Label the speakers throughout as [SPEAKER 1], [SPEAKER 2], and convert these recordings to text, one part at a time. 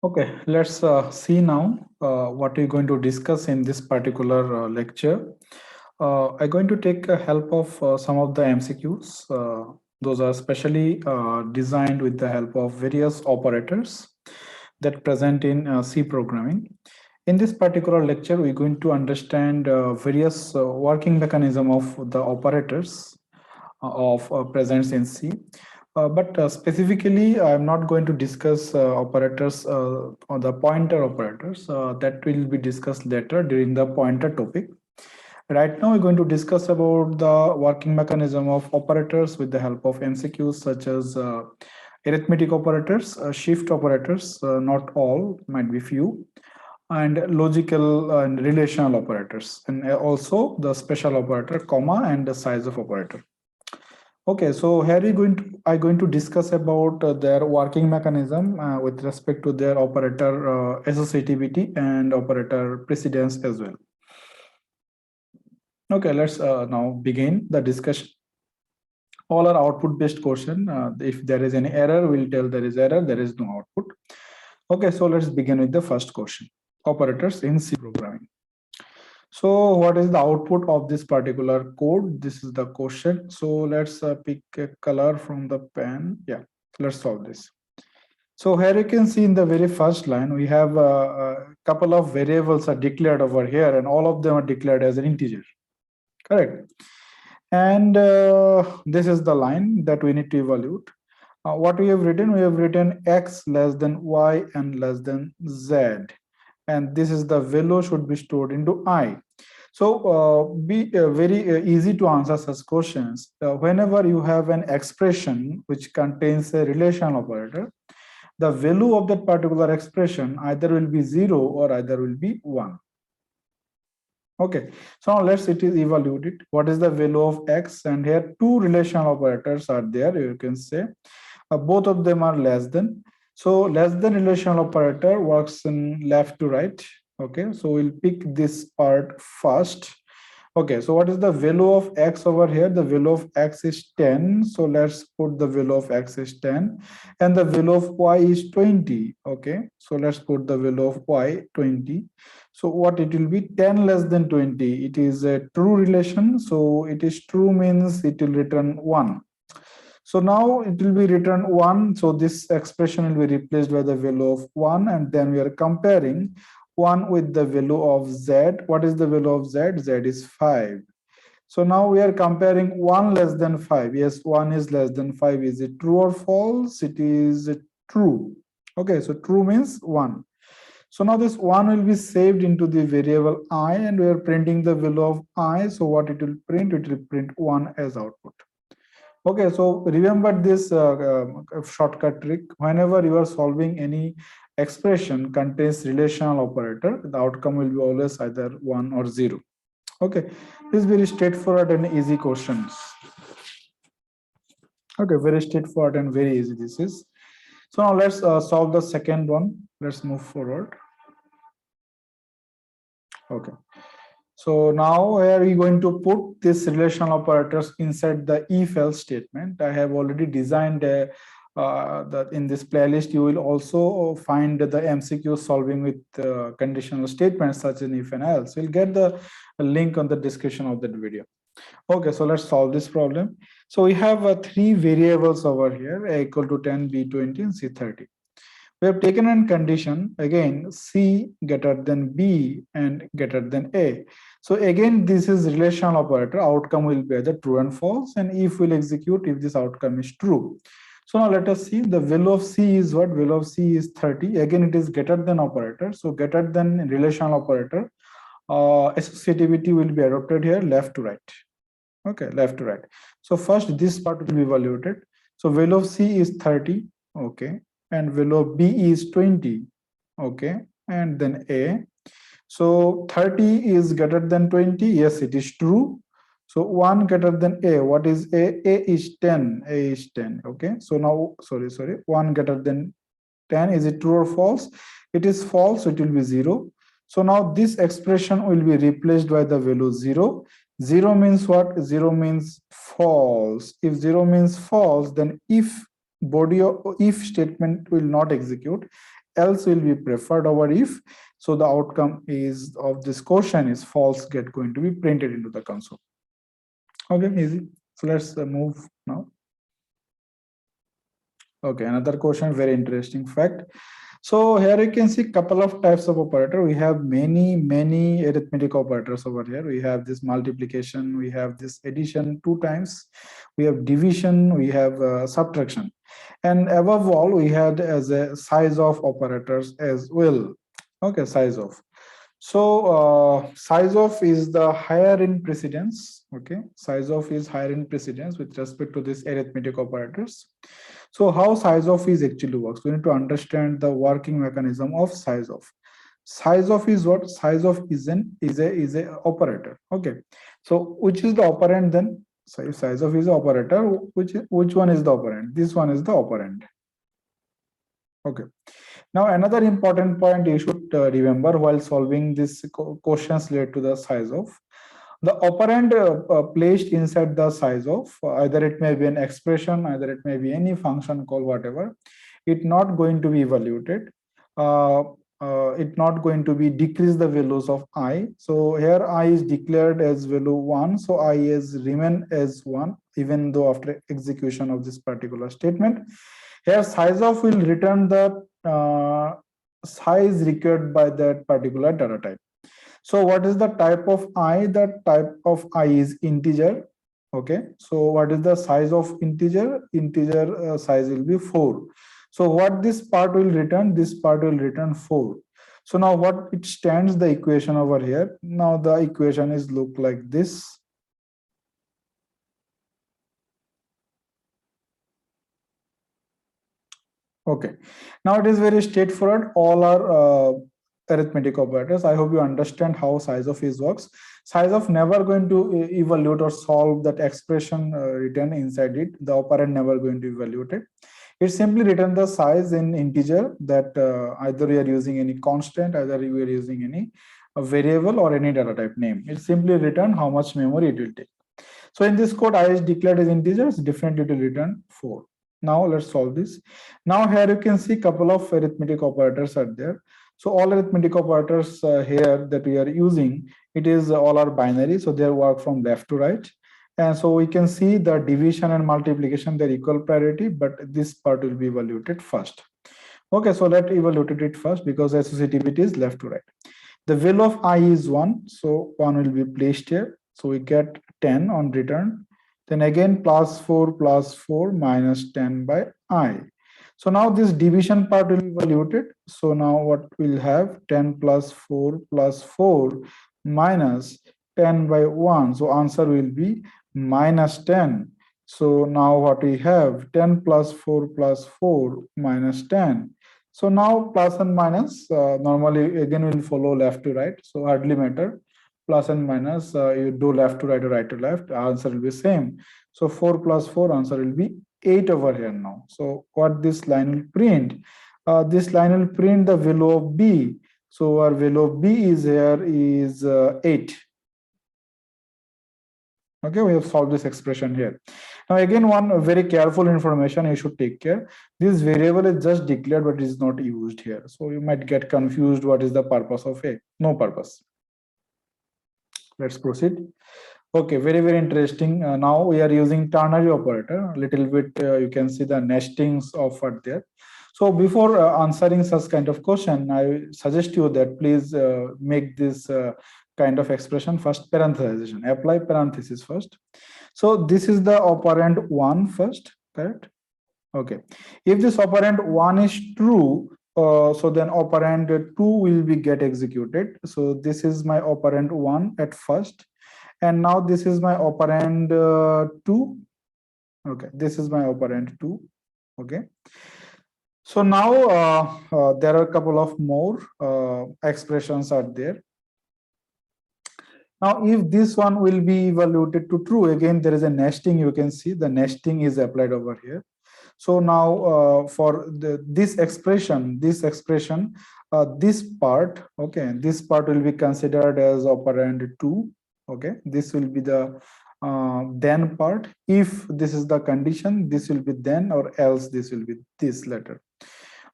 [SPEAKER 1] Okay, let's see now what we're going to discuss in this particular lecture. I'm going to take help of some of the MCQs. Those are specially designed with the help of various operators that present in C programming. In this particular lecture, we're going to understand various working mechanism of the operators of presence in C. But specifically, I'm not going to discuss operators or the pointer operators. That will be discussed later during the pointer topic. Right now, we're going to discuss about the working mechanism of operators with the help of MCQs such as arithmetic operators, shift operators, not all, might be few, and logical and relational operators, and also the special operator, comma, and the size of operator. Okay, so here I'm going to discuss about their working mechanism with respect to their operator associativity and operator precedence as well. Okay, let's now begin the discussion. All are output based question. If there is any error, we'll tell there is error, there is no output. Okay, so let's begin with the first question. Operators in C programming. So what is the output of this particular code? This is the question. So let's pick a color from the pen. Yeah, let's solve this. So here you can see in the very first line, we have a couple of variables are declared over here, and all of them are declared as an integer. Correct. And this is the line that we need to evaluate. What we have written x less than y and less than z. And this is the value should be stored into I. So be very easy to answer such questions. Whenever you have an expression which contains a relational operator, the value of that particular expression either will be 0 or either will be 1. Okay, so now let's evaluate it. What is the value of x? And here two relational operators are there. You can say both of them are less than. So less than relational operator works in left to right. Okay, so we'll pick this part first. Okay, so what is the value of x over here? The value of x is 10. So let's put the value of x is 10. And the value of y is 20. Okay, so let's put the value of y 20. So what it will be 10 less than 20. It is a true relation. So it is true means it will return 1. So now it will be returned 1. So this expression will be replaced by the value of 1. And then we are comparing 1 with the value of z. What is the value of z? Z is 5. So now we are comparing 1 less than 5. Yes, 1 is less than 5. Is it true or false? It is true. Okay, so true means 1. So now this 1 will be saved into the variable I, and we are printing the value of I. So what it will print? It will print 1 as output. Okay, so remember this shortcut trick. Whenever you are solving any expression contains relational operator, the outcome will be always either 1 or 0. Okay, this is very straightforward and easy questions. Okay, very straightforward and very easy this is. So now let's solve the second one. Let's move forward. Okay. So now where are we going to put this relational operators inside the if-else statement? I have already designed in this playlist. You will also find the MCQ solving with conditional statements such as if and else. We'll get the link on the description of that video. Okay, so let's solve this problem. So we have three variables over here: a equal to 10, b 20, and c 30. We have taken a condition again c greater than b and greater than a. So again, this is relational operator. Outcome will be either true and false, and if will execute if this outcome is true. So now let us see the value of c is what? Value of c is 30. Again, it is greater than operator. So greater than relational operator. Associativity will be adopted here left to right. Okay, left to right. So first this part will be evaluated. So value of c is 30. Okay, and value of b is 20. Okay, and then a. So 30 is greater than 20. Yes, it is true. So 1 greater than a. What is a? A is 10. A is 10. Okay, so now sorry 1 greater than 10. Is it true or false? It is false, so it will be 0. So now this expression will be replaced by the value 0. 0 means what? 0 means false. If 0 means false, then if body of if statement will not execute, else will be preferred over if. So the outcome is of this question is false get going to be printed into the console. Okay, easy. So let's move now. Okay, another question, very interesting fact. So here you can see couple of types of operator. We have many arithmetic operators over here. We have this multiplication, we have this addition 2 times, we have division, we have subtraction, and above all we had as a size of operators as well. Okay, size of. So size of is the higher in precedence. Okay, size of is higher in precedence with respect to this arithmetic operators. So how size of is actually works? We need to understand the working mechanism of size of. Size of is what? Size of is a operator. Okay, so which is the operand then? So if size of is the operator, which one is the operand? This one is the operand. Okay. Now, another important point you should remember while solving these questions related to the size of. The operand placed inside the size of, either it may be an expression, either it may be any function call, whatever, it not going to be evaluated. It not going to be decrease the values of I. So here I is declared as value 1. So I is remain as 1, even though after execution of this particular statement. Here size of will return the size required by that particular data type. So what is the type of I? The type of I is integer. Okay. So what is the size of integer? Integer size will be 4. So what this part will return? This part will return 4. So now what it stands the equation over here? Now the equation is look like this. Okay. Now it is very straightforward. All are arithmetic operators. I hope you understand how size of is works. Size of never going to evaluate or solve that expression written inside it. The operand never going to evaluate it. It simply return the size in integer that either we are using any constant, either we are using any variable or any data type name. It simply return how much memory it will take. So in this code, I is declared as integers, definitely it will return 4. Now let's solve this. Now here you can see couple of arithmetic operators are there. So all arithmetic operators here that we are using, it is all are binary. So they work from left to right. And so we can see the division and multiplication, they're equal priority, but this part will be evaluated first. Okay, so let's evaluate it first because associativity is left to right. The value of I is 1. So 1 will be placed here. So we get 10 on return. Then again plus 4 minus 10 by I. So now this division part will be evaluated. So now what we'll have 10 plus 4 minus 10 by 1. So answer will be minus 10. So now what we have 10 plus 4 minus 10. So now plus and minus normally again will follow left to right. So hardly matter. Plus and minus, you do left to right or right to left, answer will be same. So 4 plus 4 answer will be 8 over here now. So what this line will print? This line will print the value of B. So our value of B is here is 8. Okay, we have solved this expression here. Now again, one very careful information you should take care. This variable is just declared but is not used here. So you might get confused what is the purpose of A. No purpose. Let's proceed. Okay, very interesting. Now we are using ternary operator. A little bit you can see the nestings offered there. So before answering such kind of question, I suggest you that please make this kind of expression first parenthesization. Apply parenthesis first. So this is the operand 1 first, correct? Okay. If this operand 1 is true, so then operand 2 will be get executed. So this is my operand 1 at first, and now this is my operand 2. Okay, this is my operand 2. Okay. So now there are a couple of more expressions are there. Now, if this one will be evaluated to true, again there is a nesting. You can see the nesting is applied over here. So now for this expression, this part, okay, this part will be considered as operand 2. Okay, this will be the then part. If this is the condition, this will be then, or else this will be this letter.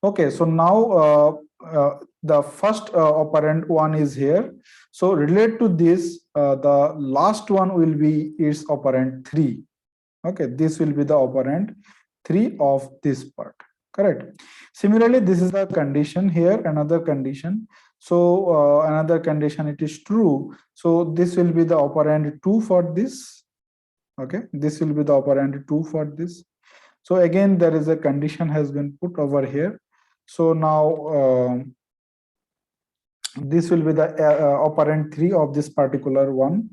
[SPEAKER 1] Okay, so now the first operand 1 is here. So relate to this, the last one will be its operand 3. Okay, this will be the operand 3 of this part, correct? Similarly, this is the condition here, another condition. So another condition, it is true. So this will be the operand 2 for this. Okay, this will be the operand 2 for this. So again, there is a condition has been put over here. So now this will be the operand 3 of this particular one,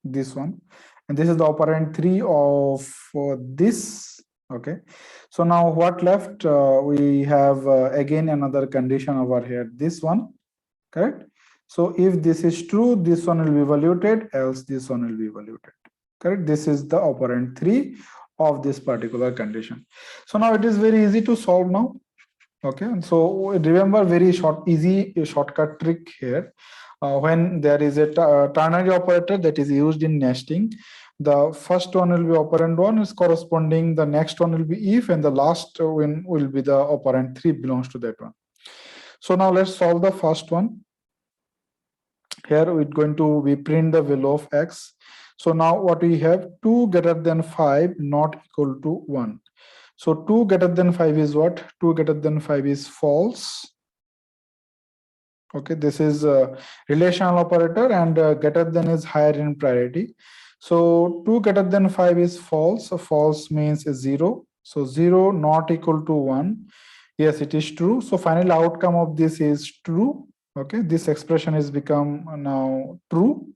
[SPEAKER 1] this one, and this is the operand 3 of this. Okay, so now what left, we have again another condition over here, this one, correct? So if this is true, this one will be evaluated, else this one will be evaluated, correct? This is the operand 3 of this particular condition. So now it is very easy to solve now. Okay, and so remember, very short, easy shortcut trick here. When there is a ternary operator that is used in nesting, the first one will be operand 1 is corresponding, the next one will be if, and the last one will be the operand 3 belongs to that one. So now let's solve the first one. Here we're going to we print the value of x. So now what we have, 2 greater than 5 not equal to 1. So 2 greater than 5 is what? 2 greater than 5 is false. Okay, this is a relational operator, and greater than is higher in priority. So 2 greater than 5 is false. So false means 0. So 0 not equal to 1. Yes, it is true. So final outcome of this is true. Okay, this expression is become now true.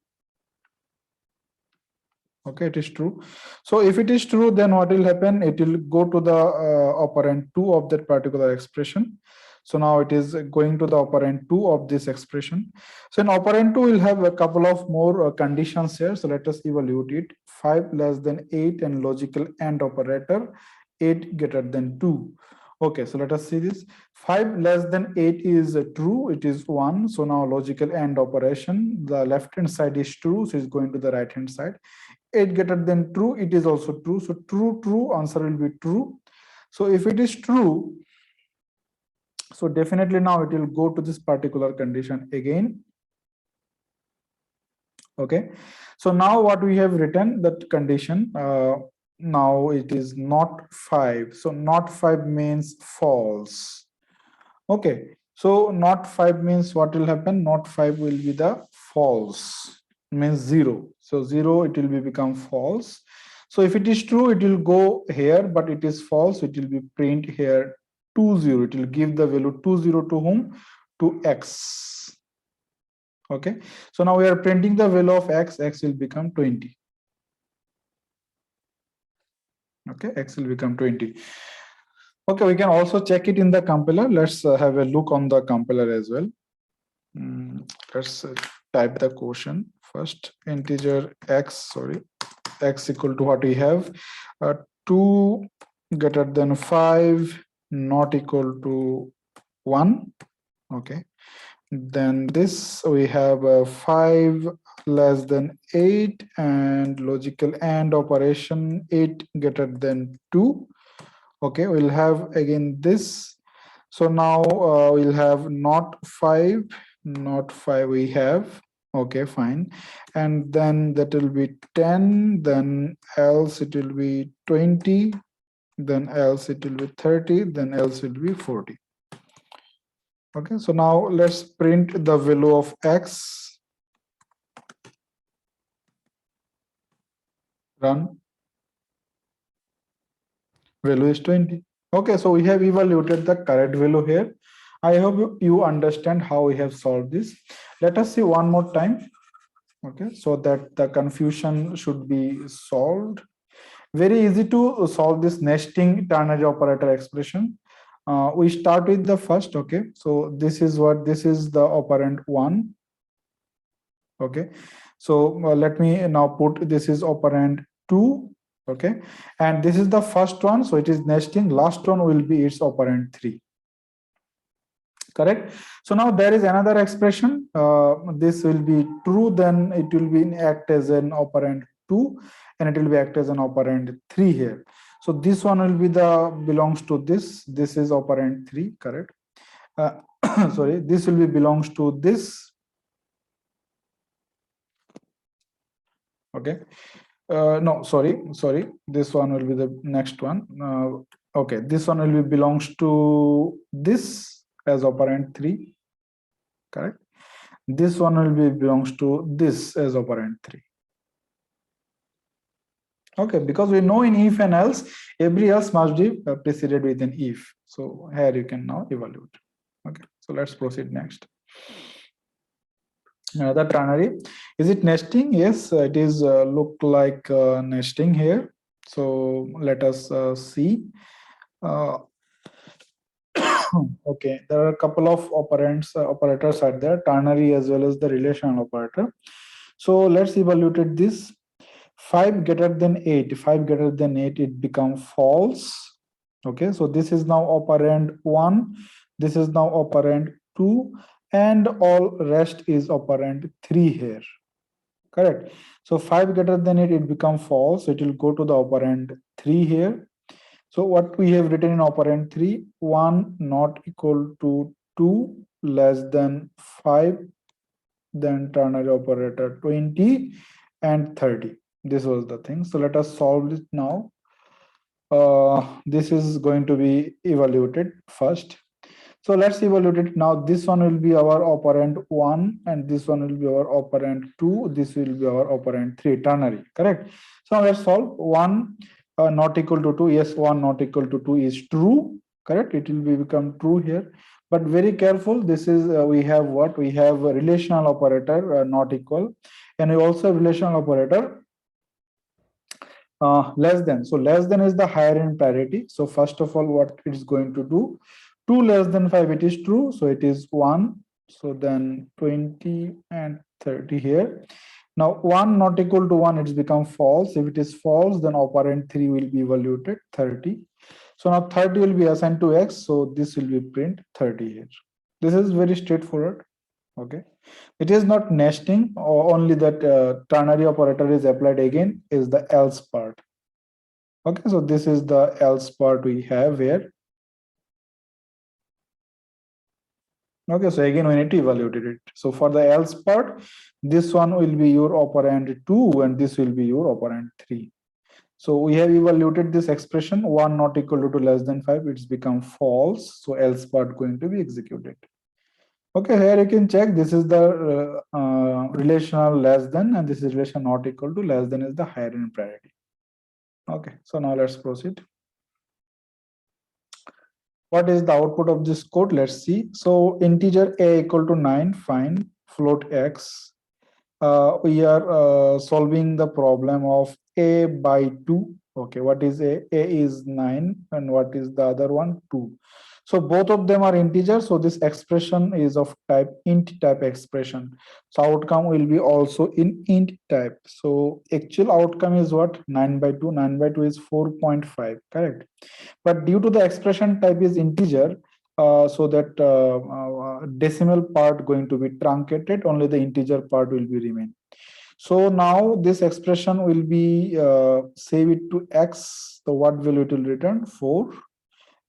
[SPEAKER 1] Okay, it is true. So if it is true, then what will happen? It will go to the operand 2 of that particular expression. So now it is going to the operand 2 of this expression. So in operand 2, we'll have a couple of more conditions here. So let us evaluate it. 5 less than 8 and logical AND operator, 8 greater than 2. Okay, so let us see this. 5 less than 8 is true, it is 1. So now logical AND operation, the left hand side is true, so it's going to the right hand side. 8 greater than true, it is also true. So true, answer will be true. So if it is true, so definitely now it will go to this particular condition again. Okay, so now what we have written, that condition, now it is not 5. So not 5 means false. Okay, so not 5 means what will happen? Not 5 will be the false, means 0. So 0, it will be become false. So if it is true, it will go here, but it is false, it will be print here 20. It will give the value 20 to whom? To x. Okay, so now we are printing the value of x will become 20. Okay, x will become 20. Okay, we can also check it in the compiler. Let's have a look on the compiler as well. Let's type the quotient first. Integer x, x equal to what we have, 2 greater than 5 not equal to 1. Okay, then this we have 5 less than 8 and logical AND operation, 8 greater than 2. Okay, we'll have again this. So now we'll have not 5 we have. Okay, fine. And then that will be 10, then else it will be 20, then else it will be 30, then else it will be 40. Okay, so now let's print the value of x. Run. Value is 20. Okay, so we have evaluated the correct value here. I hope you understand how we have solved this. Let us see one more time. Okay, so that the confusion should be solved. Very easy to solve this nesting ternary operator expression. We start with the first. Okay, so this is the operand 1. Okay, so let me now put this is operand 2. Okay, and this is the first one, so it is nesting. Last one will be its operand 3. Correct. So now there is another expression. This will be true, then it will be act as an operand 2, and it will be act as an operand 3 here. So this one will be belongs to this. This is operand 3, correct? Sorry, this will be belongs to this. Okay. No, sorry. This one will be the next one. Okay, this one will be belongs to this as operand 3, correct? This one will be belongs to this as operand 3. Okay, because we know in if and else, every else must be preceded with an if. So here you can now evaluate. Okay, so let's proceed next. Another ternary. Is it nesting? Yes, it is look like nesting here. So let us see. Okay, there are a couple of operators are there, ternary as well as the relational operator. So let's evaluate this. 5 greater than 8, 5 greater than 8, it becomes false. Okay, so this is now operand 1, this is now operand 2, and all rest is operand 3 here, correct? So 5 greater than 8, it becomes false, it will go to the operand 3 here. So what we have written in operand 3, 1 not equal to 2 less than 5, then ternary operator 20 and 30. This was the thing. So let us solve it now. This is going to be evaluated first. So let's evaluate it now. This one will be our operand 1 and this one will be our operand 2. This will be our operand 3, ternary, correct? So let's solve. 1 not equal to 2. Yes, 1 not equal to 2 is true, correct? It will become true here. But very careful, this is we have what? We have a relational operator not equal, and we also have relational operator less than. So less than is the higher in parity. So first of all, what it is going to do? 2 less than 5, it is true. So it is 1. So then 20 and 30 here. Now 1 not equal to 1, it's become false. If it is false, then operand 3 will be evaluated 30. So now 30 will be assigned to x. So this will be print 30 here. This is very straightforward. Okay, it is not nesting, or only that ternary operator is applied again is the else part. Okay, so this is the else part we have here. Okay, so again we need to evaluate it. So for the else part, this one will be your operand 2 and this will be your operand 3. So we have evaluated this expression 1 not equal to 2 less than 5, it's become false. So else part going to be executed. Okay, here you can check this is the relational less than, and this is relation not equal to, less than is the higher in priority. Okay, so now let's proceed. What is the output of this code? Let's see. So integer a equal to 9, fine, float x. We are solving the problem of a by 2. Okay, what is a? A is 9 and what is the other one? 2. So both of them are integers. So this expression is of type int type expression. So outcome will be also in int type. So actual outcome is what? 9 by 2. 9 by 2 is 4.5, correct? But due to the expression type is integer, so that decimal part going to be truncated, only the integer part will be remain. So now this expression will be save it to x. So what value it will return? 4.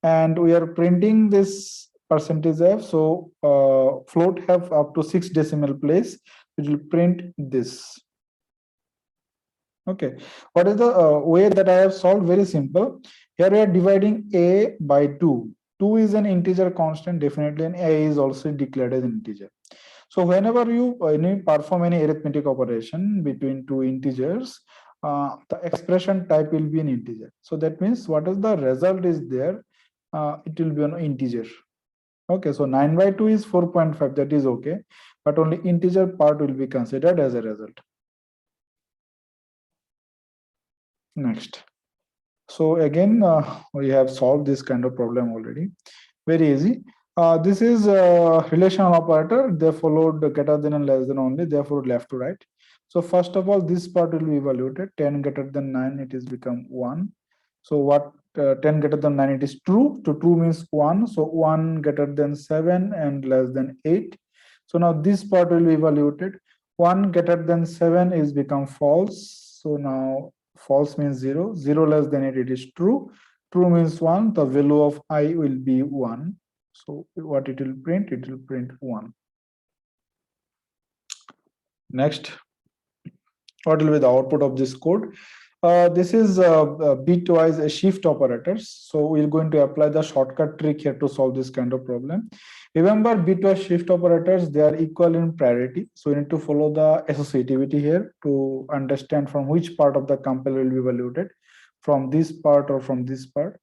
[SPEAKER 1] And we are printing this percentage f. So float have up to 6 decimal place. It will print this. Okay, what is the way that I have solved? Very simple. Here we are dividing a by 2. 2 is an integer constant, definitely, and a is also declared as an integer. So whenever you perform any arithmetic operation between two integers, the expression type will be an integer. So that means what is the result is there, it will be an integer. Okay, so 9 by 2 is 4.5, that is okay, but only integer part will be considered as a result. Next. So again, we have solved this kind of problem already. Very easy. This is a relational operator. They followed greater than and less than only, therefore left to right. So first of all, this part will be evaluated. 10 greater than 9, it is become 1. So what 10 greater than 9, it is true. To true means 1. So 1 greater than 7 and less than 8. So now this part will be evaluated. 1 greater than 7 is become false. So now false means 0, 0 less than it is true, true means 1, the value of I will be 1. So what it will print? It will print 1. Next, what will be the output of this code? This is bitwise shift operators. So we're going to apply the shortcut trick here to solve this kind of problem. Remember, bitwise shift operators, they are equal in priority. So we need to follow the associativity here to understand from which part of the compiler will be evaluated, from this part or from this part.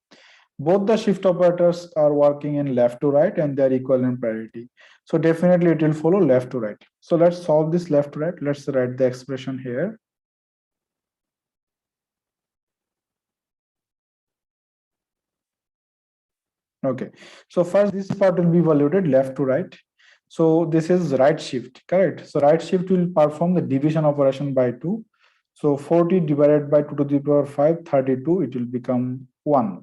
[SPEAKER 1] Both the shift operators are working in left to right and they are equal in priority. So definitely it will follow left to right. So let's solve this left to right. Let's write the expression here. Okay, so first this part will be evaluated left to right. So this is right shift, correct? So right shift will perform the division operation by 2. So 40 divided by 2 to the power 5, 32, it will become 1,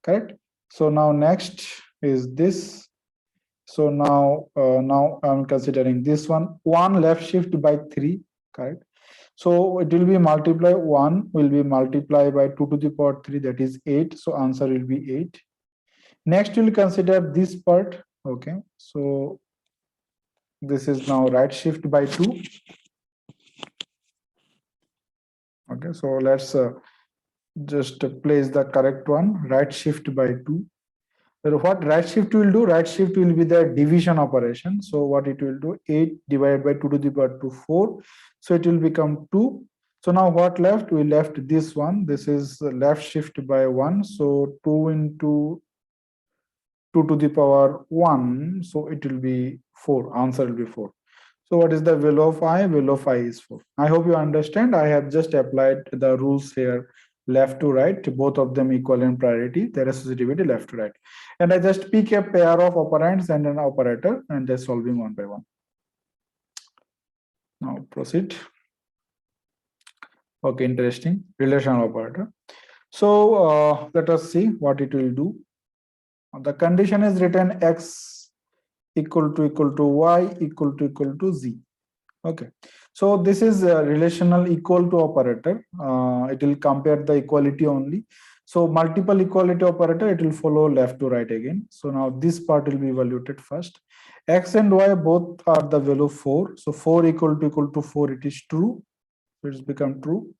[SPEAKER 1] correct? So now next is this. So now I'm considering this one left shift by 3, correct? So it will be multiply 1 will be multiplied by 2 to the power 3, that is 8. So answer will be 8. Next, we'll consider this part. Okay, so this is now right shift by 2. Okay, so let's just place the correct one, right shift by 2. So what right shift will do? Right shift will be the division operation. So what it will do? 8 divided by 2 to the power 2, 4. So it will become 2. So now what left? We left this one. This is left shift by 1. So 2 into 2 to the power 1, so it will be 4. Answer will be 4. So what is the value of I? Value of I is 4. I hope you understand. I have just applied the rules here left to right, both of them equal in priority, their associativity left to right. And I just pick a pair of operands and an operator and just solving one by one. Now proceed. Okay, interesting. Relational operator. So let us see what it will do. The condition is written x equal to y equal to z. Okay, so this is a relational equal to operator. It will compare the equality only. So multiple equality operator, it will follow left to right again. So now this part will be evaluated first. X and y both are the value 4. So 4 equal to 4, it is true. So it's become true.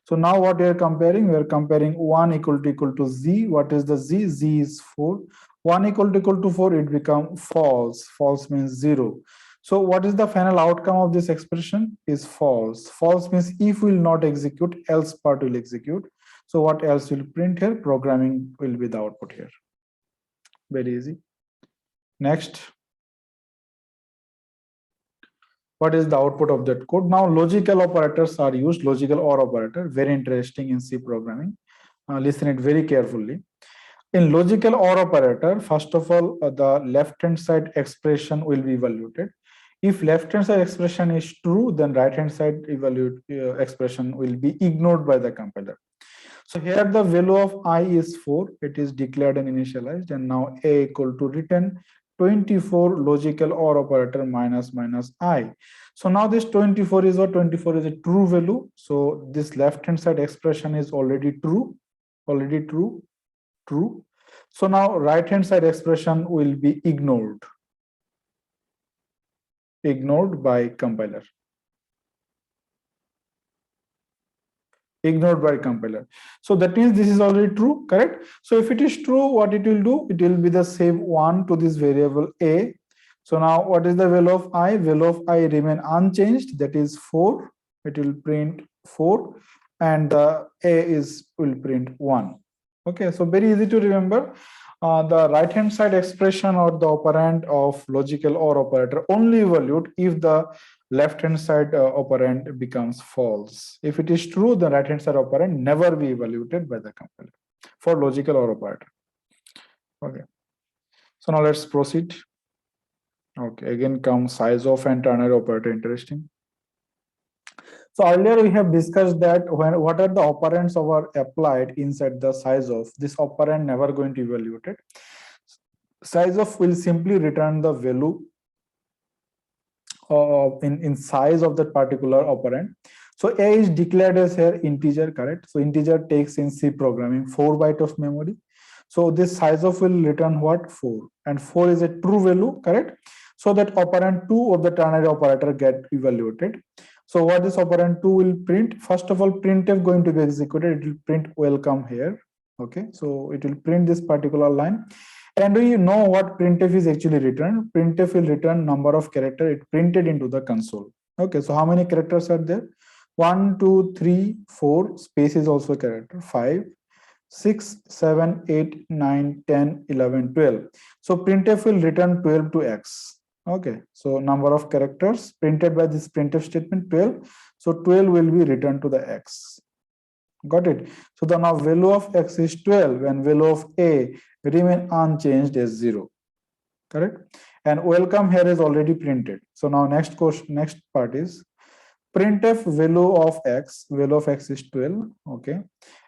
[SPEAKER 1] So now what we are comparing? We are comparing 1 equal to z. What is the z? Z is 4. 1 equal to 4, it become false. False means 0. So what is the final outcome of this expression? Is false. False means if will not execute, else part will execute. So what else will print here? Programming will be the output here. Very easy. Next. What is the output of that code? Now logical operators are used, logical OR operator, very interesting in C programming. Listen it very carefully. In logical OR operator, first of all, the left-hand side expression will be evaluated. If left-hand side expression is true, then right-hand side expression will be ignored by the compiler. So here the value of I is 4. It is declared and initialized, and now A equal to written 24 logical OR operator minus I. So now this 24 is what? 24 is a true value. So this left-hand side expression is already true, true. So now right-hand side expression will be ignored by compiler. Ignored by compiler. So that means this is already true, correct? So if it is true, what it will do? It will be the save 1 to this variable a. So now what is the value of I? Value of I remain unchanged, that is 4. It will print 4 and the a will print 1. Okay, so very easy to remember. The right hand side expression or the operand of logical OR operator only evaluate if the left hand side operand becomes false. If it is true, the right hand side operand never be evaluated by the compiler for logical OR operator. Okay, so now let's proceed. Okay, again comes size of and ternary operator. Interesting. So earlier we have discussed that what are the operands of are applied inside the size of, this operand never going to evaluate it. Size of will simply return the value in size of that particular operand. So A is declared as here integer, correct? So integer takes in C programming 4 byte of memory. So this size of will return what? 4, and 4 is a true value, correct? So that operand 2 of the ternary operator get evaluated. So what this operand 2 will print? First of all, printf going to be executed. It will print welcome here. Okay, so it will print this particular line. And do you know what printf is actually returned? Printf will return number of character it printed into the console. Okay, so how many characters are there? 1, 2, 3, 4, space is also a character, 5, 6, 7, 8, 9, 10, 11, 12. So printf will return 12 to x. Okay, so number of characters printed by this printf statement 12. So 12 will be returned to the x. Got it? So the now value of x is 12 and value of a remain unchanged as 0. Correct? And welcome here is already printed. So now next part is printf value of x is 12. Okay,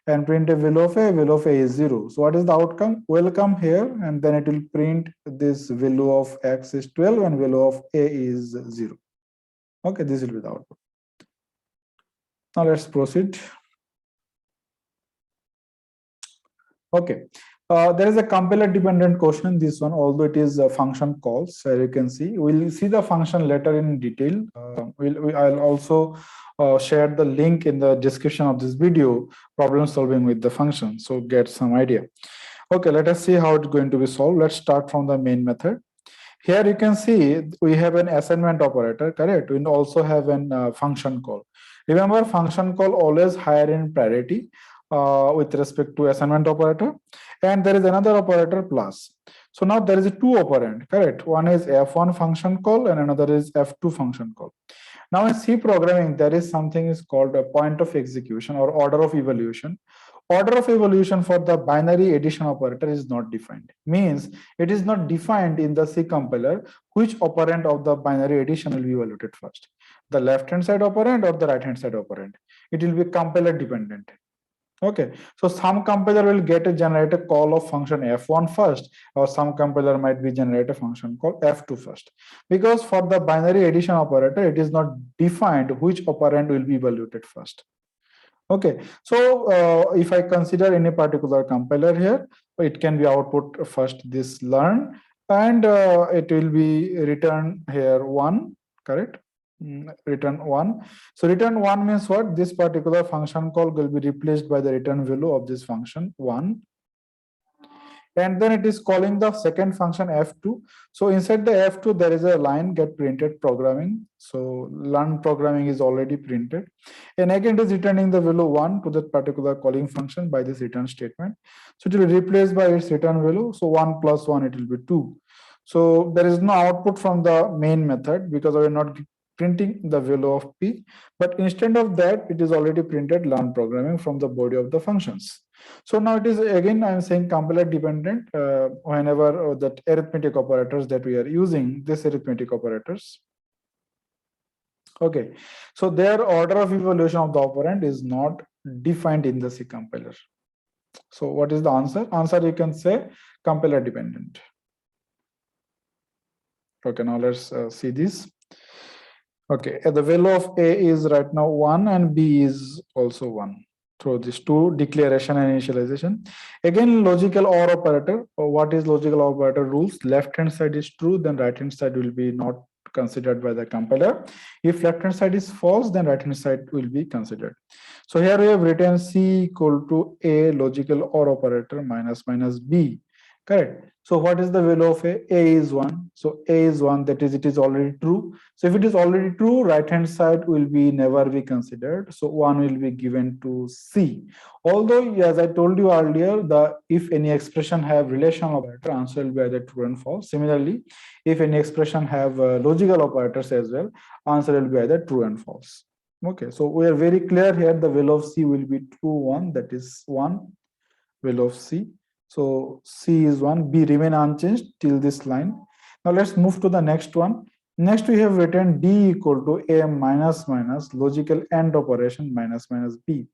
[SPEAKER 1] and printf value of a is 0. So what is the outcome? Welcome here, and then it will print this value of x is 12 and value of a is 0. Okay, this will be the output. Now let's proceed. Okay, there is a compiler dependent question, this one, although it is a function calls. You can see, we'll see the function later in detail. I'll also share the link in the description of this video, problem solving with the function, so get some idea. Okay, let us see how it's going to be solved. Let's start from the main method. Here you can see we have an assignment operator, correct? We also have an function call. Remember, function call always higher in priority with respect to assignment operator, and there is another operator plus. So now there is a two operand, correct? One is f1 function call and another is f2 function call. Now in C programming, there is something is called a point of execution or order of evaluation. Order of evaluation for the binary addition operator is not defined. Means it is not defined in the C compiler which operand of the binary addition will be evaluated first. The left hand side operand or the right hand side operand. It will be compiler dependent. Okay, so some compiler will generate a call of function f1 first, or some compiler might be generate a function called f2 first, because for the binary addition operator it is not defined which operand will be evaluated first. Okay, so if I consider any particular compiler here, it can be output first this learn, and it will be return here 1, correct? Return 1. So return 1 means what? This particular function call will be replaced by the return value of this function 1. And then it is calling the second function f2. So inside the f2 there is a line get printed programming. So learn programming is already printed, and again it is returning the value 1 to that particular calling function by this return statement. So it will be replaced by its return value. So 1 plus 1, it will be 2. So there is no output from the main method because we are not printing the value of p, but instead of that it is already printed learn programming from the body of the functions. So now it is again I'm saying compiler dependent whenever that arithmetic operators that we are using, this arithmetic operators. Okay, so their order of evaluation of the operand is not defined in the C compiler. So what is the answer? Answer, you can say compiler dependent. Okay, now let's see this. Okay, the value of A is right now 1 and B is also 1 through these two declaration and initialization. Again, logical OR operator. What is logical OR operator rules? Left hand side is true, then right hand side will be not considered by the compiler. If left hand side is false, then right hand side will be considered. So here we have written C equal to A logical OR operator minus minus B. Correct. So what is the value of A? A is 1. So A is 1, that is, it is already true. So if it is already true, right hand side will be never be considered. So 1 will be given to C. Although, as I told you earlier, the if any expression have relational operator, answer will be either true and false. Similarly, if any expression have logical operators as well, answer will be either true and false. Okay, so we are very clear here. The value of C will be true 1, that is 1 value of C. So C is 1, B remain unchanged till this line. Now let's move to the next one. Next we have written D equal to A minus minus logical AND operation minus minus B.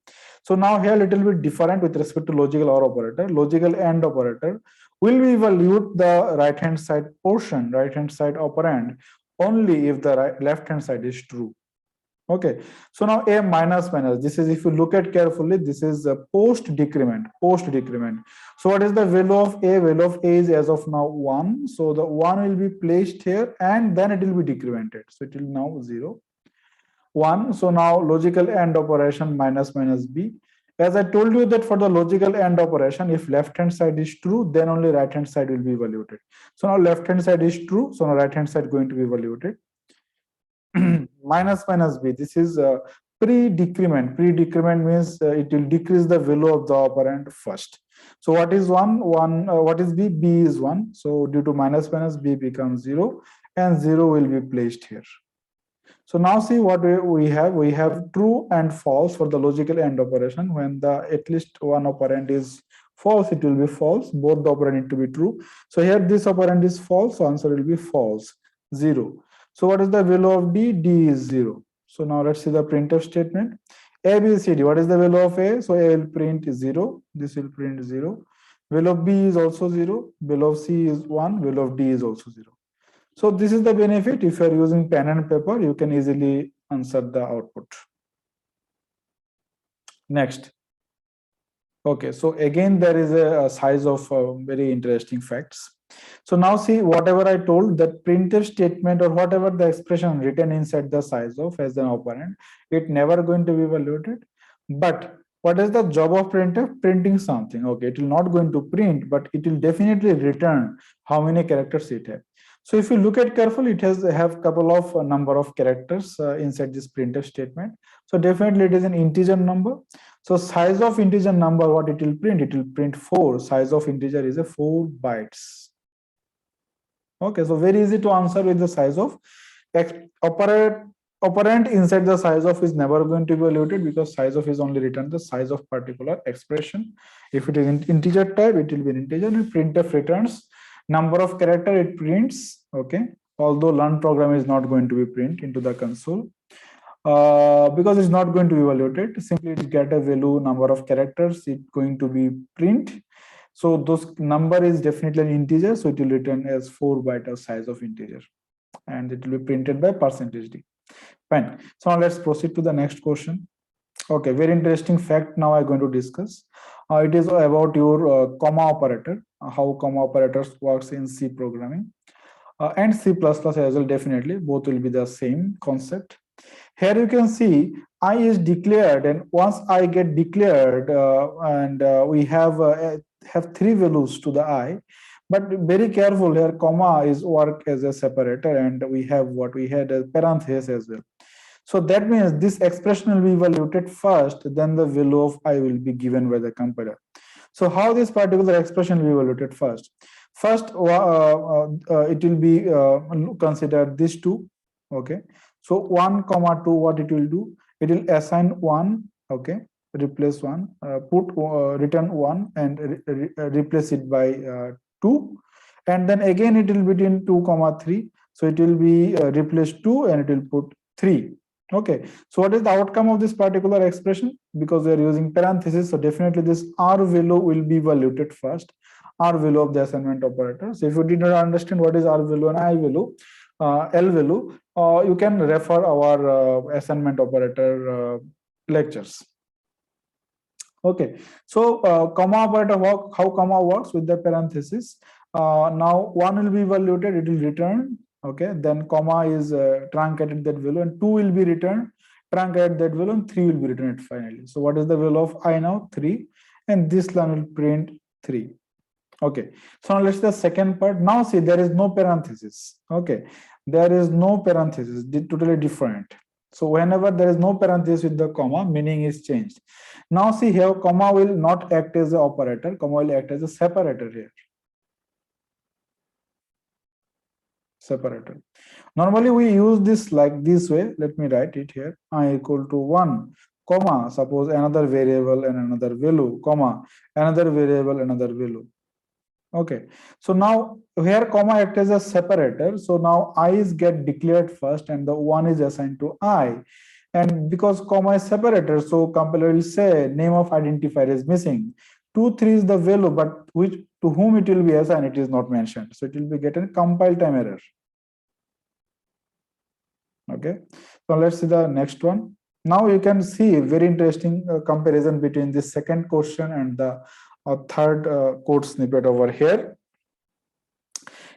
[SPEAKER 1] So now here a little bit different with respect to logical OR operator. Logical AND operator will we evaluate the right hand side portion, right hand side operand only if the left hand side is true. Okay, so now a minus minus, this is, if you look at carefully, this is a post decrement, post decrement. So what is the value of a? Value of a is as of now 1. So the 1 will be placed here and then it will be decremented. So it will now 0, 1. So now logical AND operation minus minus b. As I told you that for the logical AND operation, if left hand side is true, then only right hand side will be evaluated. So now left hand side is true, so now right hand side going to be evaluated. Minus minus b, this is pre-decrement. Pre-decrement means it will decrease the value of the operand first. So what is 1? What is b? B is 1. So due to minus minus, b becomes 0 and 0 will be placed here. So now see what we have. We have true and false for the logical AND operation. When the at least one operand is false, it will be false. Both the operand need to be true. So here this operand is false, so answer will be false, 0. So what is the value of d? D is 0. So now let's see the printf statement. A, B, C, D. What is the value of A? So A will print 0. This will print 0. Value of B is also 0. Value of C is 1. Value of D is also 0. So this is the benefit. If you are using pen and paper, you can easily answer the output. Next. Okay, so again, there is a size of very interesting facts. So now see, whatever I told, that printf statement or whatever the expression written inside the size of as an operand, it never going to be evaluated. But what is the job of printf? Printing something. Okay, it will not going to print, but it will definitely return how many characters it has. So if you look at carefully, it has have couple of number of characters inside this printf statement. So definitely it is an integer number. So size of integer number, what it will print? It will print 4. Size of integer is a 4 bytes. Okay, so very easy to answer with the size of. Operand inside the size of is never going to be evaluated because size of is only written the size of particular expression. If it is integer type, it will be an integer, and printf returns number of character it prints. Okay, although learn program is not going to be print into the console. Because it's not going to be evaluated, simply it get a value number of characters, it's going to be print. So those number is definitely an integer, so it will return as 4 byte of size of integer, and it will be printed by %d. Fine. So now let's proceed to the next question. Okay, very interesting fact now I'm going to discuss. It is about your comma operator, how comma operators works in C programming and C++ as well. Definitely both will be the same concept. Here you can see I is declared, and once I get declared we have 3 values to the I, but very careful here, comma is work as a separator, and we have what we had as parenthesis as well. So that means this expression will be evaluated first, then the value of I will be given by the compiler. So how this particular expression will be evaluated first? First, it will be consider these two. Okay, so 1 comma 2, what it will do? It will assign 1. Okay, replace 1, put return 1 and replace it by 2, and then again it will be between 2 comma 3. So it will be replace 2 and it will put 3. Okay, so what is the outcome of this particular expression? Because we are using parentheses, so definitely this R value will be evaluated first, R value of the assignment operator. So if you did not understand what is R value and I value, L value, you can refer our assignment operator lectures. Okay, so comma operator work, how comma works with the parenthesis. Now 1 will be evaluated, it will return. Okay, then comma is truncated that value, and 2 will be returned, truncate that value, and 3 will be returned finally. So what is the value of I now? 3, and this line will print 3. Okay, so now let's see the second part. Now see, there is no parenthesis. Okay, there is no parenthesis, totally different. So whenever there is no parenthesis with the comma, meaning is changed. Now see here, comma will not act as an operator, comma will act as a separator here. Separator. Normally we use this like this way. Let me write it here. I equal to 1, comma, suppose another variable and another value, comma, another variable, another value. Okay, so now here comma act as a separator. So now i's get declared first and the 1 is assigned to I. And because comma is separator, so compiler will say name of identifier is missing. 2, 3 is the value, but which to whom it will be assigned, it is not mentioned. So it will be getting compile time error. Okay, so let's see the next one. Now you can see a very interesting comparison between the second question and the third code snippet over here.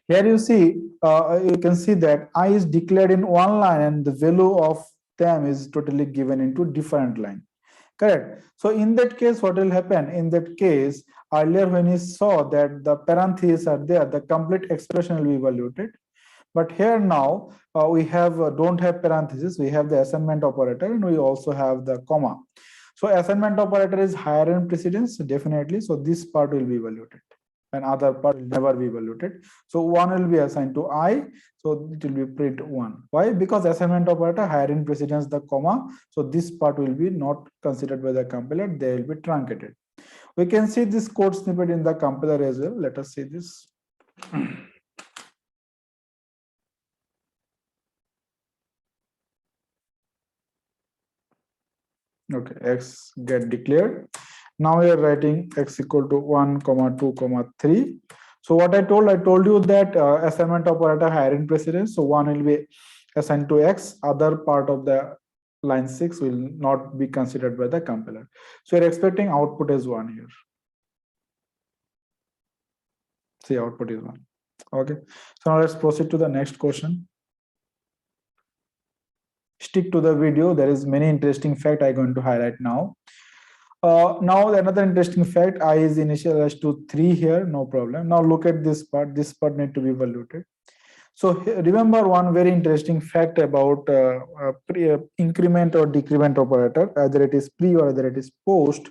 [SPEAKER 1] Here you see, you can see that I is declared in one line and the value of them is totally given into different line. Correct. So in that case, what will happen? In that case, earlier when you saw that the parentheses are there, the complete expression will be evaluated. But here now we have don't have parentheses, we have the assignment operator and we also have the comma. So assignment operator is higher in precedence, definitely. So this part will be evaluated and other part will never be evaluated. So one will be assigned to I, so it will be print one. Why? Because assignment operator higher in precedence the comma, so this part will be not considered by the compiler, they will be truncated. We can see this code snippet in the compiler as well. Let us see this. Okay, x get declared. Now we are writing x equal to 1 comma 2 comma 3. So what I told you that assignment operator higher in precedence, so one will be assigned to x, other part of the line 6 will not be considered by the compiler. So you're expecting output as 1 here. See, output is 1. Okay, so now let's proceed to the next question. Stick to the video, there is many interesting fact I'm going to highlight now. Now another interesting fact, I is initialized to 3 here, no problem. Now look at this part need to be evaluated. So remember one very interesting fact about increment or decrement operator, either it is pre or either it is post.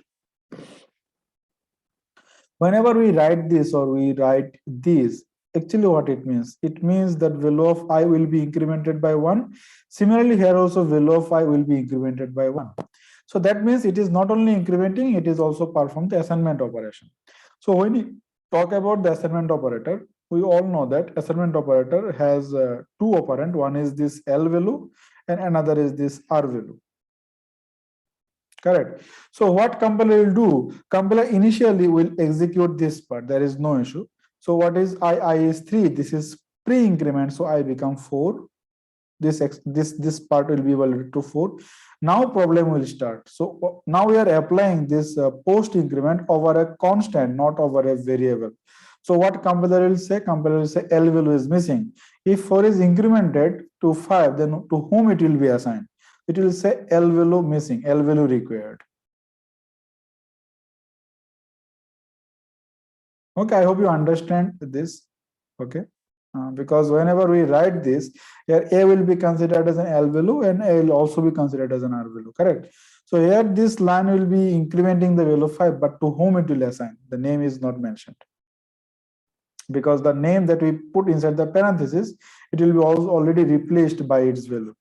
[SPEAKER 1] Whenever we write this or we write this, actually what it means that value of I will be incremented by 1. Similarly, here also value of I will be incremented by 1. So that means it is not only incrementing, it is also perform the assignment operation. So when we talk about the assignment operator, we all know that assignment operator has 2 operand. One is this L value and another is this R value. Correct. So what compiler will do? Compiler initially will execute this part. There is no issue. So what is I is 3. This is pre-increment. So I become 4. This part will be evaluated to 4. Now problem will start. So now we are applying this post increment over a constant, not over a variable. So what compiler will say? Compiler will say L value is missing. If 4 is incremented to 5, then to whom it will be assigned? It will say L value missing, L value required. Okay, I hope you understand this. Okay, because whenever we write this, here A will be considered as an L value and A will also be considered as an R value, correct? So here this line will be incrementing the value 5, but to whom it will assign? The name is not mentioned. Because the name that we put inside the parenthesis, it will be also already replaced by its value.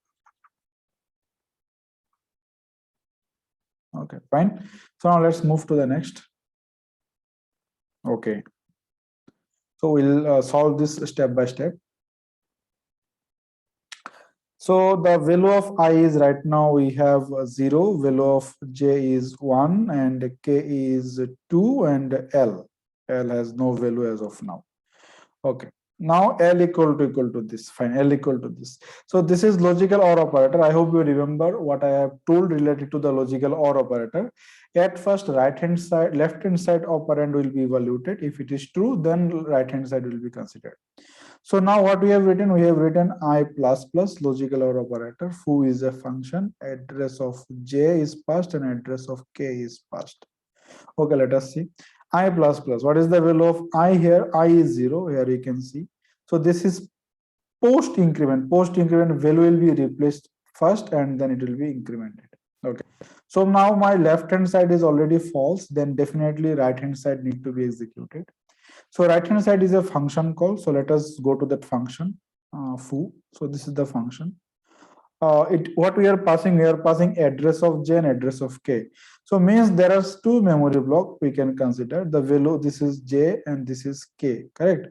[SPEAKER 1] Okay, fine. So now let's move to the next. Okay. So we'll solve this step by step. So the value of I is right now we have 0, value of J is 1 and K is 2 and L has no value as of now. Okay. Now L equal to this, fine, L equal to this. So this is logical OR operator. I hope you remember what I have told related to the logical OR operator. At first, left hand side operand will be evaluated. If it is true, then right hand side will be considered. So now what we have written I plus plus logical OR operator, foo is a function, address of J is passed and address of K is passed. Okay, let us see. I plus plus, what is the value of I here? I is 0, here you can see. So this is post increment value will be replaced first and then it will be incremented. Okay, so now my left hand side is already false, then definitely right hand side need to be executed. So right hand side is a function call. So let us go to that function, foo. So this is the function. What we are passing address of J and address of K. So means there are 2 memory block we can consider. The value, this is J and this is K, correct?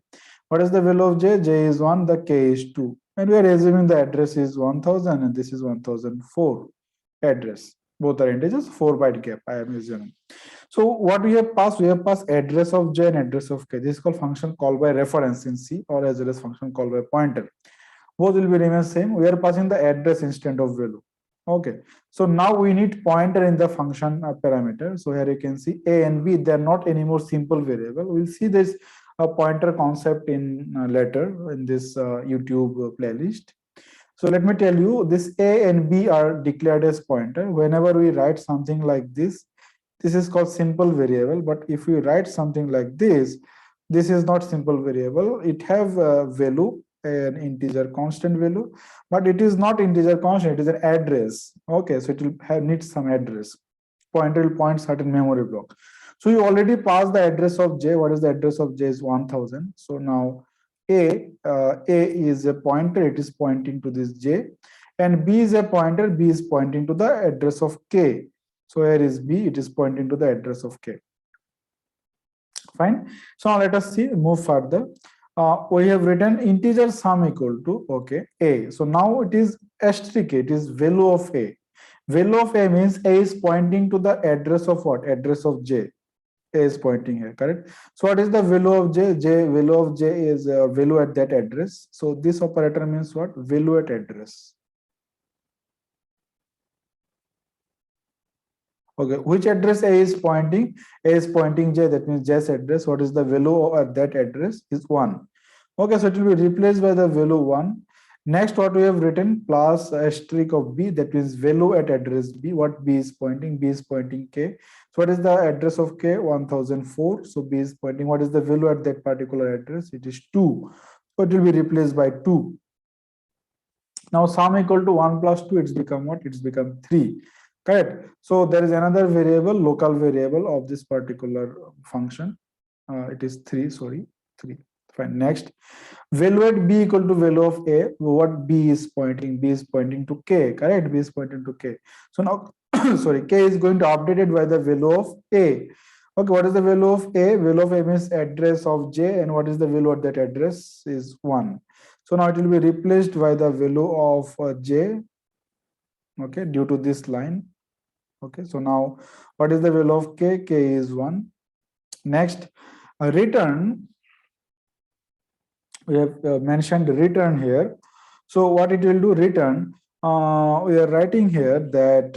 [SPEAKER 1] What is the value of J? J is 1, the K is 2. And we are assuming the address is 1000 and this is 1004 address. Both are integers, 4-byte gap, I am assuming. So what we have passed address of J and address of K. This is called function called by reference in C, or as well as function called by pointer. both will be remain same. We are passing the address instead of value. Okay, so now we need pointer in the function parameter. So here you can see a and b, they're not anymore simple variable. We'll see this pointer concept in later in this YouTube playlist. So let me tell you, this a and b are declared as pointer. Whenever we write something like this is called simple variable. But if we write something like this is not simple variable. It have a value, an integer constant value, but it is not integer constant, it is an address. Okay, so it will have need some address. Pointer will point certain memory block. So you already passed the address of j. What is the address of j is 1000. So now a is a pointer, it is pointing to this j, and b is a pointer, b is pointing to the address of k. So here is b, it is pointing to the address of k. Fine. So now let us see, move further. We have written integer sum equal to, okay, a. So now it is asterisk, it is value of a. Value of a means a is pointing to the address of what? Address of j. A is pointing here, correct? So what is the value of j? Value of j is value at that address. So this operator means what? Value at address. Okay, which address A is pointing? A is pointing j, that means j's address. What is the value at that address? Is 1. Okay, so it will be replaced by the value 1. Next, what we have written, plus asterisk of b, that is value at address b. What b is pointing? B is pointing k. So what is the address of k? 1004. So b is pointing. What is the value at that particular address? It is 2. So it will be replaced by 2. Now sum equal to 1 plus 2, it's become what? It's become 3. Correct. So there is another variable, local variable of this particular function. It is 3, sorry, 3. Fine. Next, value at b equal to value of a. What b is pointing? B is pointing to k. Correct. B is pointing to k. So now, sorry, k is going to updated by the value of a. Okay, what is the value of a? Value of a means address of j, and what is the value at that address is 1. So now it will be replaced by the value of j. Okay, due to this line. Okay, so now what is the value of k? K is 1. Next, return. We have mentioned return here. So what it will do, return, we are writing here that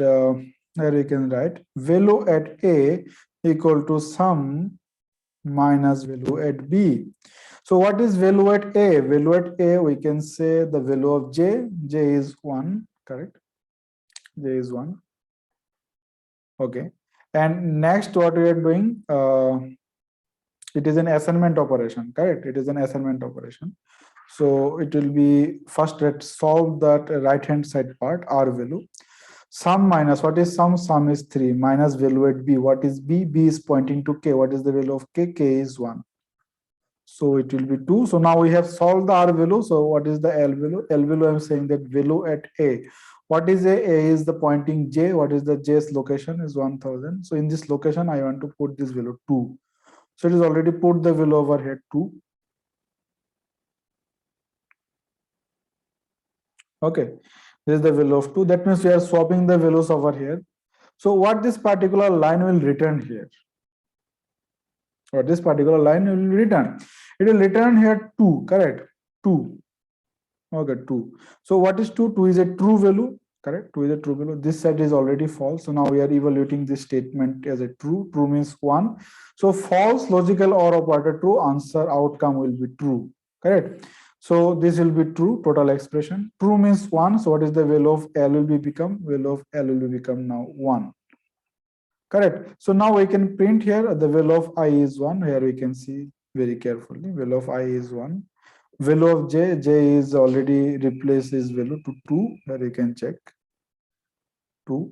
[SPEAKER 1] here you can write value at a equal to sum minus value at b. So what is value at a? Value at a, we can say the value of j. J is 1, correct? J is 1. Okay, and next what we are doing, it is an assignment operation, correct? It is an assignment operation. So it will be first, let's solve that right hand side part, r value. Sum minus, what is sum? Sum is 3 minus value at b. What is b? B is pointing to k. What is the value of k? K is 1. So it will be 2. So now we have solved the r value. So what is the l value? L value, I'm saying that value at a. What is a? A is the pointing j. What is the j's location? Is 1000. So in this location, I want to put this value 2. So it is already put the value over here 2. Okay, this is the value of 2. That means we are swapping the values over here. So what this particular line will return here? Or this particular line will return? It will return here 2, correct? 2. Okay, 2. So what is 2? 2 is a true value, correct? 2 is a true value. This set is already false. So now we are evaluating this statement as a true. True means 1. So false, logical or operator true, answer outcome will be true, correct? So this will be true, total expression. True means 1. So what is the value of L will be become? Value of L will be become now 1. Correct. So now we can print here the value of I is 1. Here we can see very carefully. Value of I is 1. Value of j, j is already replaced this value to 2. Here you can check 2.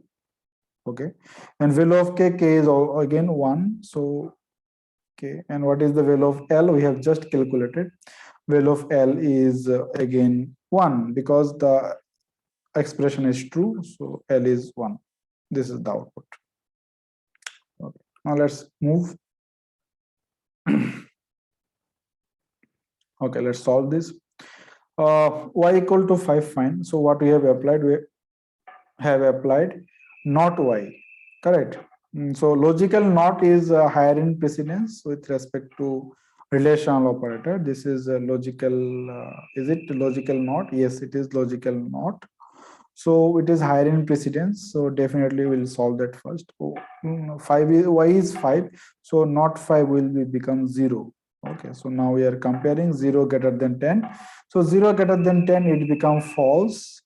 [SPEAKER 1] Okay. And value of k, k is again 1. So k. And what is the value of L? We have just calculated. Value of L is again 1 because the expression is true. So L is 1. This is the output. Okay. Now let's move. Okay, let's solve this. Y equal to 5, fine. So what we have applied? We have applied not y, correct? So logical not is higher in precedence with respect to relational operator. This is a logical, is it logical not? Yes, it is logical not. So it is higher in precedence. So definitely we'll solve that first. Oh, 5 is, y is 5. So not 5 will be become 0. Okay, so now we are comparing 0 greater than 10. So 0 greater than 10, it become false.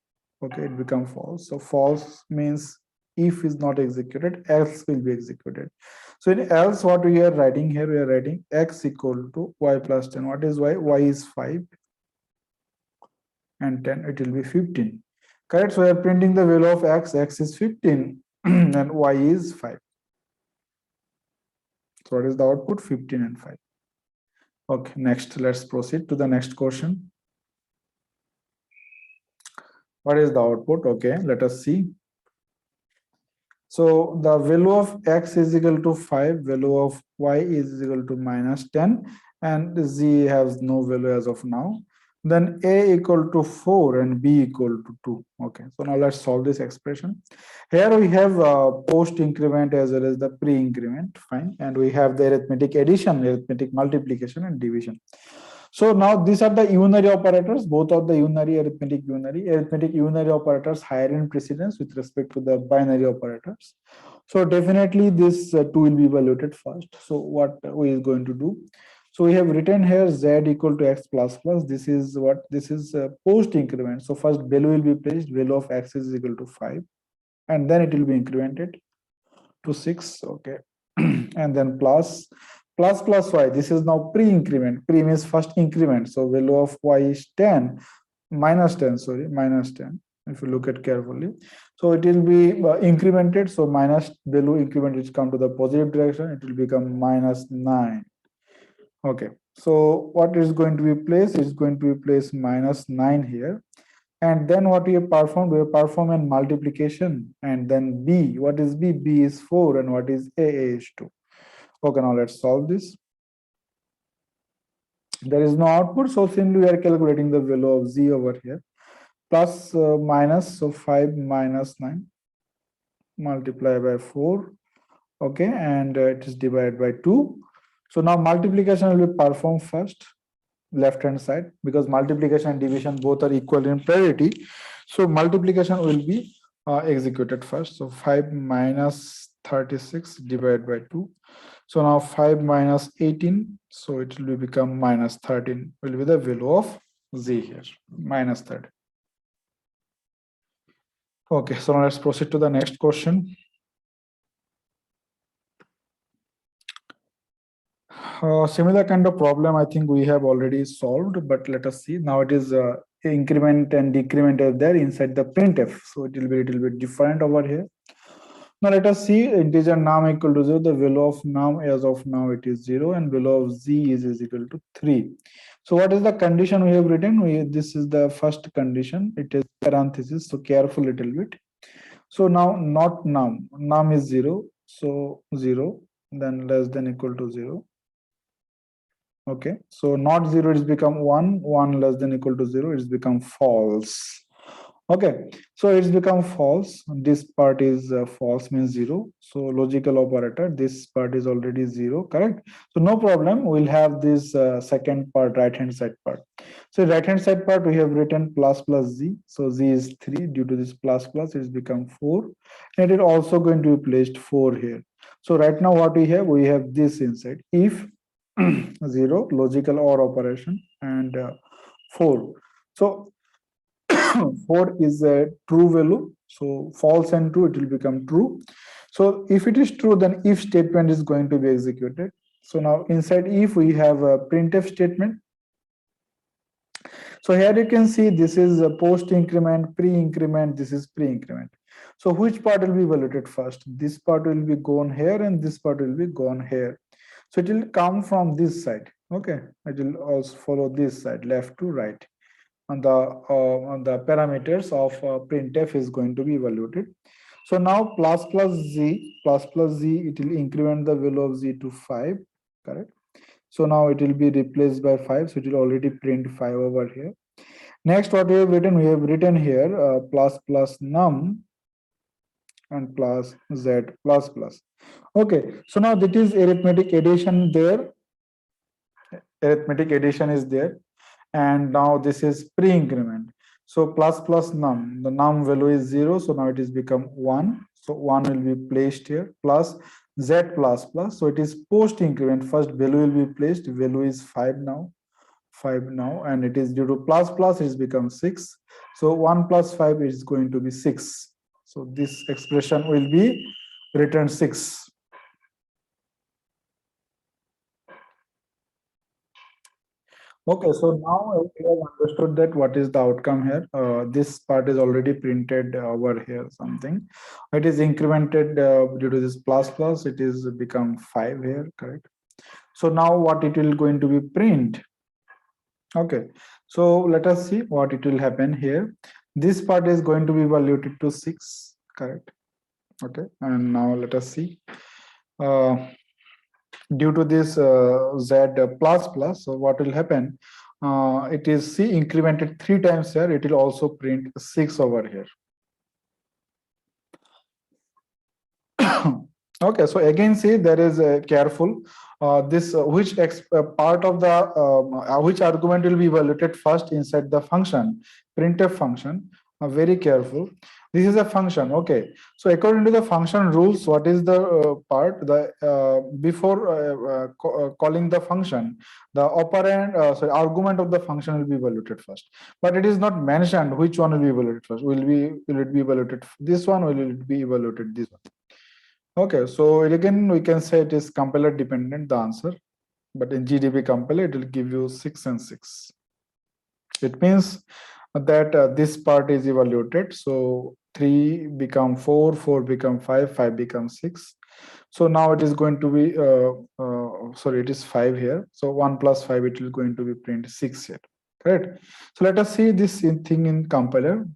[SPEAKER 1] Okay, it become false. So false means if is not executed, else will be executed. So in else, what we are writing here, we are writing x equal to y plus 10. What is y? Y is 5 and 10, it will be 15. Correct? So we are printing the value of x, x is 15 and y is 5. So what is the output? 15 and 5. Okay, next, let's proceed to the next question. What is the output? Okay, let us see. So the value of x is equal to 5, value of y is equal to minus 10, and z has no value as of now. Then a equal to 4 and b equal to 2. Okay, so now let's solve this expression. Here we have post increment as well as the pre increment, fine, and we have the arithmetic addition, arithmetic multiplication, and division. So now these are the unary operators, both of the unary, arithmetic unary. Arithmetic unary operators higher in precedence with respect to the binary operators. So definitely this two will be evaluated first. So what we is going to do? So we have written here z equal to x plus plus. This is what? This is post increment. So first value will be placed, value of x is equal to 5, and then it will be incremented to 6. Okay. And then plus y, this is now pre-increment. Pre means first increment, so value of y is 10 minus 10, sorry, minus 10, if you look at carefully. So it will be incremented, so minus value increment which come to the positive direction, it will become minus 9. Okay, so what is going to be placed is going to be placed minus 9 here. And then what we have performed, we have performed a multiplication, and then b, what is b? B is 4, and what is a is 2. Okay, now let's solve this. There is no output, so simply we are calculating the value of z over here. Plus minus, so 5 minus 9 multiplied by 4. Okay, and it is divided by 2. So now multiplication will be performed first, left hand side, because multiplication and division both are equal in priority. So multiplication will be executed first. So 5 minus 36 divided by 2. So now 5 minus 18, so it will become minus 13, will be the value of z here, minus 13. Okay, so now let's proceed to the next question. Similar kind of problem I think we have already solved, but let us see. Now it is increment and decrement are there inside the printf, so it will be a little bit different over here. Now let us see integer num equal to 0. The value of num as of now it is 0, and value of z is equal to 3. So what is the condition we have written? This is the first condition. It is parenthesis, so careful little bit. So now not num. Num is 0, so 0, then less than equal to 0. Okay, so not 0 is become 1, 1 less than equal to 0, it's become false. Okay, so it's become false. This part is false, means 0. So logical operator, this part is already 0, correct? So no problem, we'll have this second part, right hand side part. So right hand side part we have written plus plus z. So z is 3, due to this plus plus it's become 4, and it is also going to be placed 4 here. So right now what we have this inside. If 0, logical OR operation, and 4. So 4 is a true value, so false and true, it will become true. So if it is true, then if statement is going to be executed. So now inside if we have a printf statement. So here you can see this is a post increment, pre increment, this is pre increment. So which part will be evaluated first? This part will be gone here, and this part will be gone here. So it will come from this side. Okay, it will also follow this side, left to right. On the parameters of printf is going to be evaluated. So now plus plus z, it will increment the value of z to 5, correct? So now it will be replaced by 5, so it will already print 5 over here. Next, what we have written here plus plus num and plus z plus plus. Okay, so now that is arithmetic addition there. arithmetic addition is there, and now this is pre-increment. So plus plus num, the num value is 0, so now it is become 1. So 1 will be placed here, plus z plus plus, so it is post increment, first value will be placed, value is 5 now, 5 now, and it is due to plus plus, it has become 6. So 1 plus 5 is going to be 6. So this expression will be returned 6. Okay, so now we have understood that what is the outcome here. This part is already printed over here, something. It is incremented due to this plus plus, it is become 5 here, correct? So now what it will going to be print. Okay, so let us see what it will happen here. This part is going to be evaluated to 6, correct? Okay, and now let us see. Due to this z plus plus, so what will happen, it is c incremented 3 times here, it will also print 6 over here. Okay, so again see, there is a careful this which part of the which argument will be evaluated first inside the function, printf function. Very careful, this is a function. Okay, so according to the function rules, what is the part, the before calling the function, the operand sorry, argument of the function will be evaluated first, but it is not mentioned which one will be evaluated first. Will it be evaluated this one, or will it be evaluated this one? Okay, so again we can say it is compiler dependent, the answer, but in GDB compiler it will give you 6 and 6. It means that this part is evaluated, so 3 become 4, 4 become 5, 5 becomes 6. So now it is going to be sorry, it is 5 here, so 1 plus 5, it will going to be print 6 here, correct? So let us see this thing in compiler.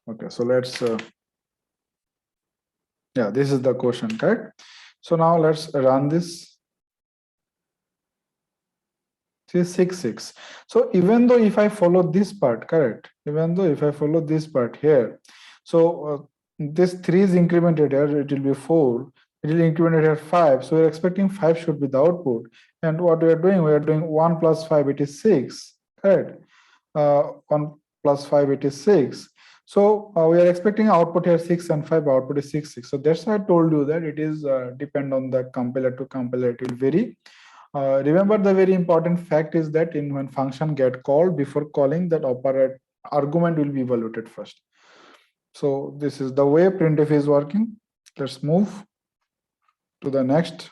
[SPEAKER 1] Okay, so let's yeah, this is the question, correct? So now let's run this. See, 6 6. So even though if I follow this part, correct, even though if I follow this part here, so this 3 is incremented here, it will be 4, it will increment here 5, so we're expecting 5 should be the output. And what we are doing 1 plus 5, it is 6, correct? 1 plus 5, it is 6. So we are expecting output here 6 and 5, output is 6 6. So that's why I told you that it is depend on the compiler to compiler, it will vary. Remember, the very important fact is that in when function get called, before calling, that operate argument will be evaluated first. So this is the way printf is working. Let's move to the next,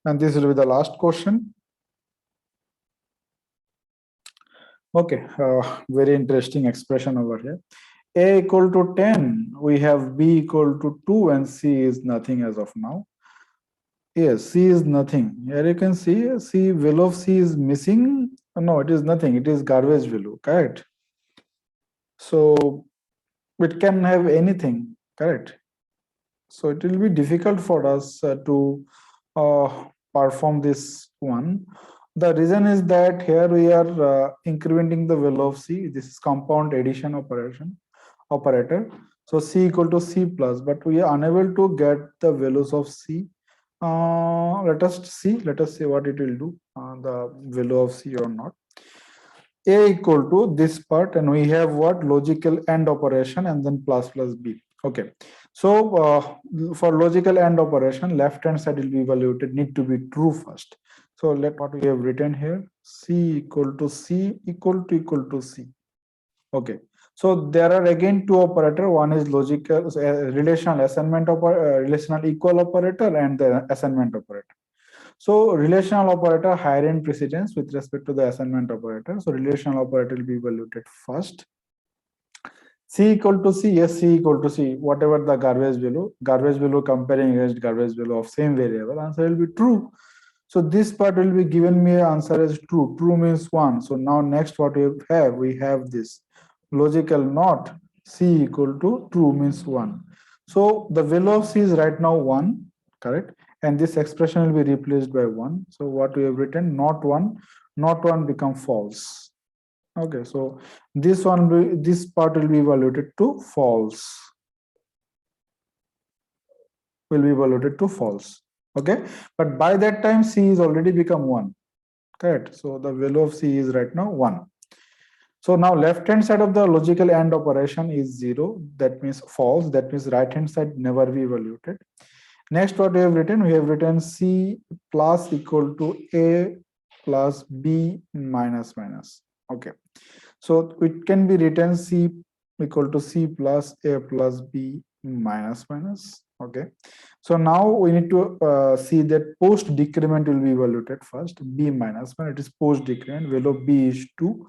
[SPEAKER 1] and this will be the last question. Okay, very interesting expression over here. A equal to 10, we have B equal to 2, and C is nothing as of now. Yes, C is nothing. Here you can see C, value of C is missing. No, it is nothing. It is garbage value, correct? So it can have anything, correct? So it will be difficult for us to perform this one. The reason is that here we are incrementing the value of C. This is compound addition operator. So C equal to C plus, but we are unable to get the values of C. Let us see what it will do, the value of C or not. A equal to this part, and we have what, logical AND operation, and then plus plus B. Okay, so for logical AND operation, left hand side will be evaluated, need to be true first. So let what we have written here, C equal to C equal to C. Okay, so there are again two operator. One is logical relational assignment operator, relational equal operator, and the assignment operator. So relational operator higher in precedence with respect to the assignment operator. So relational operator will be evaluated first. C equal to C, yes, C equal to C, whatever the garbage value comparing against garbage value of same variable, answer will be true. So this part will be given me answer as true. True means 1. So now next what we have this logical not C equal to true means 1. So the value of C is right now 1, correct? And this expression will be replaced by 1. So what we have written, not 1 become false. Okay, so this part will be evaluated to false. will be evaluated to false. Okay, but by that time C is already become 1. Correct. So the value of C is right now 1. So now left hand side of the logical AND operation is 0. That means false. That means right hand side never be evaluated. Next, what we have written? We have written C plus equal to A plus B minus minus. Okay. So it can be written C equal to C plus A plus B minus minus. Okay. So now we need to see that post decrement will be evaluated first. B minus 1, it is post decrement. Value of B is 2.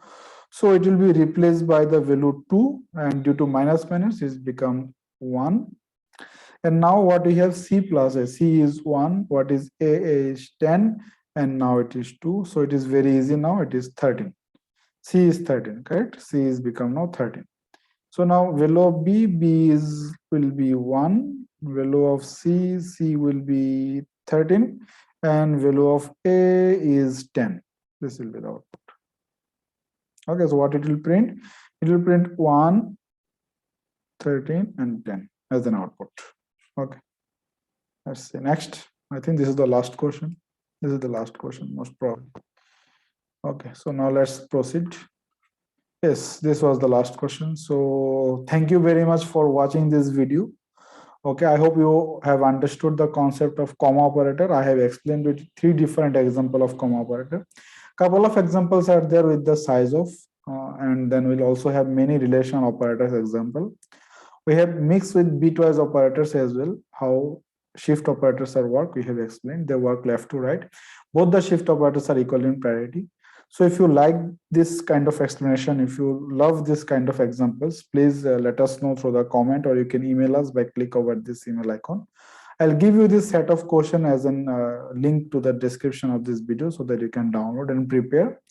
[SPEAKER 1] So it will be replaced by the value 2, and due to minus minus is become 1. And now what we have, C plus A. C is 1. What is A? A is 10. And now it is 2. So it is very easy now. It is 13. C is 13, correct? C is become now 13. So now value of B, will be 1. Value of C, C will be 13. And value of A is 10. This will be the output. Okay, so what it will print? It will print 1, 13, and 10 as an output. Okay, let's see. Next, I think this is the last question. This is the last question, most probably. Okay, so now let's proceed. Yes, this was the last question. So thank you very much for watching this video. Okay, I hope you have understood the concept of comma operator. I have explained with 3 different examples of comma operator. Couple of examples are there with the size of, and then we'll also have many relation operators example. We have mixed with bitwise operators as well. How shift operators are work, we have explained. They work left to right. Both the shift operators are equal in priority. So if you like this kind of explanation, if you love this kind of examples, please let us know through the comment, or you can email us by click over this email icon. I'll give you this set of question as a link to the description of this video so that you can download and prepare.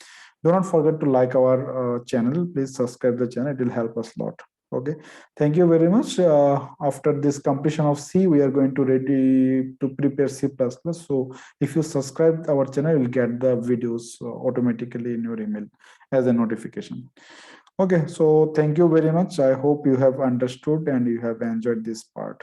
[SPEAKER 1] Do not forget to like our channel. Please subscribe the channel. It will help us a lot. Okay, thank you very much. After this completion of C, we are going to ready to prepare C++. So if you subscribe our channel, you'll get the videos automatically in your email as a notification. Okay, so thank you very much. I hope you have understood and you have enjoyed this part.